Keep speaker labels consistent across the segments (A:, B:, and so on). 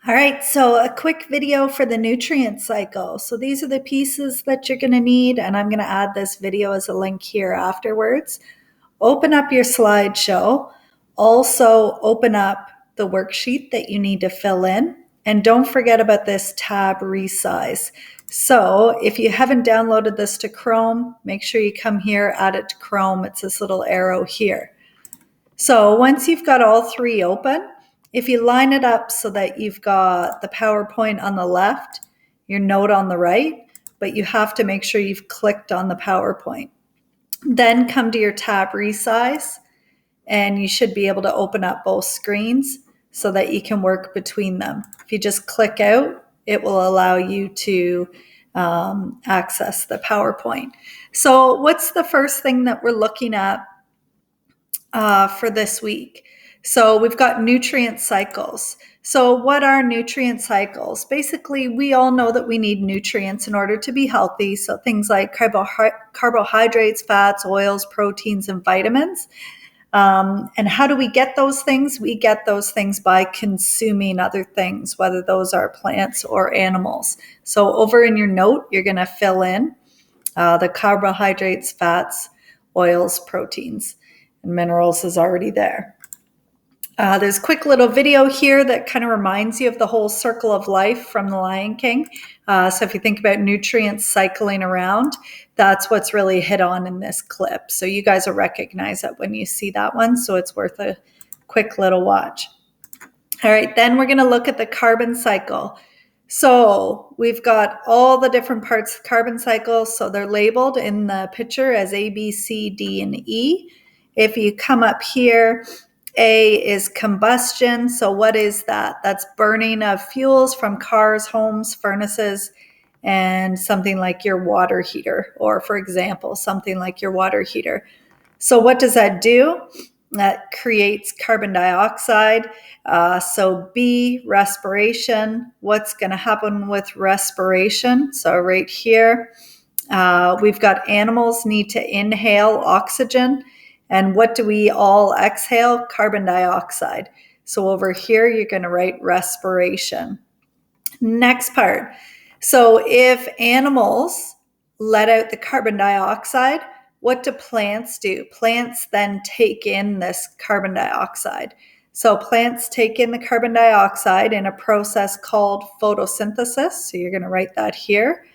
A: All right, so a quick video for the nutrient cycle. So these are the pieces that you're going to need, and I'm going to add this video as a link here afterwards. Open up your slideshow. Also open up the worksheet that you need to fill in. And don't forget about this tab resize. So if you haven't downloaded this to Chrome, make sure you come here, add it to Chrome. It's this little arrow here. So once you've got all three open, if you line it up so that you've got the PowerPoint on the left, your note on the right, but you have to make sure you've clicked on the PowerPoint. Then come to your tab resize, and you should be able to open up both screens so that you can work between them. If you just click out, it will allow you to access the PowerPoint. So what's the first thing that we're looking at for this week? So we've got nutrient cycles. So what are nutrient cycles? Basically, we all know that we need nutrients in order to be healthy. So things like carbohydrates, fats, oils, proteins, and vitamins. And how do we get those things? We get those things by consuming other things, whether those are plants or animals. So over in your note, you're going to fill in the carbohydrates, fats, oils, proteins, and minerals is already there. There's a quick little video here that kind of reminds you of the whole circle of life from The Lion King. So if you think about nutrients cycling around, that's what's really hit on in this clip. So you guys will recognize that when you see that one. So it's worth a quick little watch. All right, then we're going to look at the carbon cycle. So we've got all the different parts of the carbon cycle. So they're labeled in the picture as A, B, C, D, and E. If you come up here, A is combustion. So what is that? That's burning of fuels from cars, homes, furnaces, and something like your water heater, or for example, something like your water heater. So what does that do? That creates carbon dioxide. So B, respiration. What's going to happen with respiration? So right here, we've got animals need to inhale oxygen. And what do we all exhale? Carbon dioxide. So over here, you're going to write respiration. Next part. So if animals let out the carbon dioxide, what do plants do? Plants then take in this carbon dioxide. So plants take in the carbon dioxide in a process called photosynthesis. So you're going to write that here.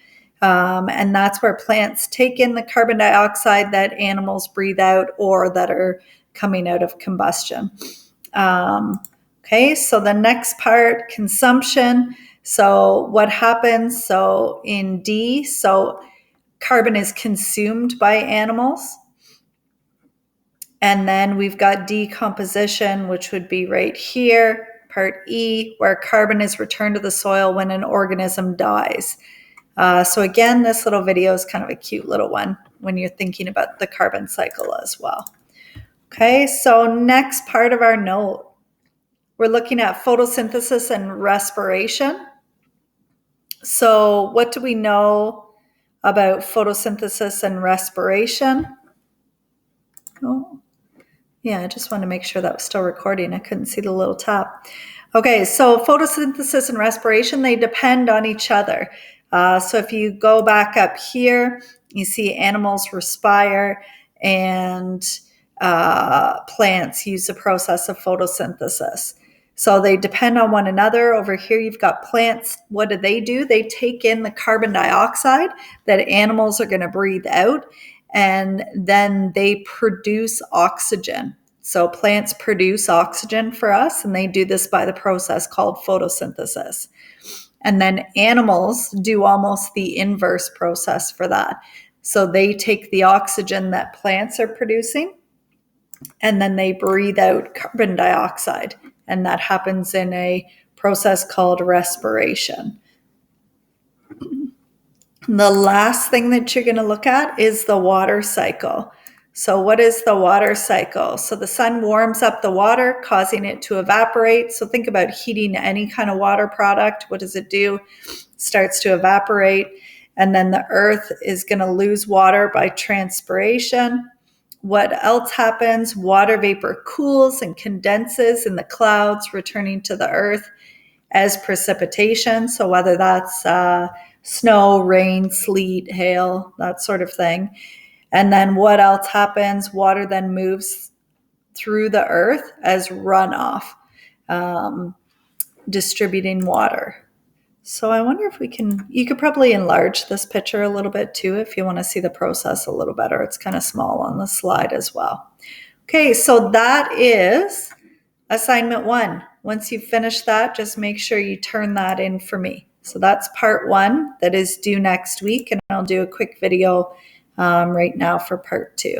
A: And that's where plants take in the carbon dioxide that animals breathe out or that are coming out of combustion. Okay, so the next part, consumption. So what happens? So in D, so carbon is consumed by animals. And then we've got decomposition, which would be right here, part E, where carbon is returned to the soil when an organism dies. So again, this little video is kind of a cute little one when you're thinking about the carbon cycle as well. Okay, so next part of our note, we're looking at photosynthesis and respiration. So what do we know about photosynthesis and respiration? Oh, yeah, I just want to make sure that was still recording. I couldn't see the little tap. Okay, so photosynthesis and respiration, they depend on each other. So if you go back up here, you see animals respire and plants use the process of photosynthesis. So they depend on one another. Over here, you've got plants. What do? They take in the carbon dioxide that animals are going to breathe out, and then they produce oxygen. So plants produce oxygen for us, and they do this by the process called photosynthesis. And then animals do almost the inverse process for that. So they take the oxygen that plants are producing, and then they breathe out carbon dioxide. And that happens in a process called respiration. The last thing that you're going to look at is the water cycle. So what is the water cycle? So the sun warms up the water, causing it to evaporate. So think about heating any kind of water product. What does it do? It starts to evaporate. And then the earth is going to lose water by transpiration. What else happens? Water vapor cools and condenses in the clouds, returning to the earth. as precipitation. So whether that's snow, rain, sleet, hail, that sort of thing. And then what else happens? Water then moves through the earth as runoff, distributing water. So I wonder if you could probably enlarge this picture a little bit too if you want to see the process a little better. It's kind of small on the slide as well. Okay, so that is assignment 1. Once you've finished that, just make sure you turn that in for me. So that's part 1 that is due next week, and I'll do a quick video right now for part 2.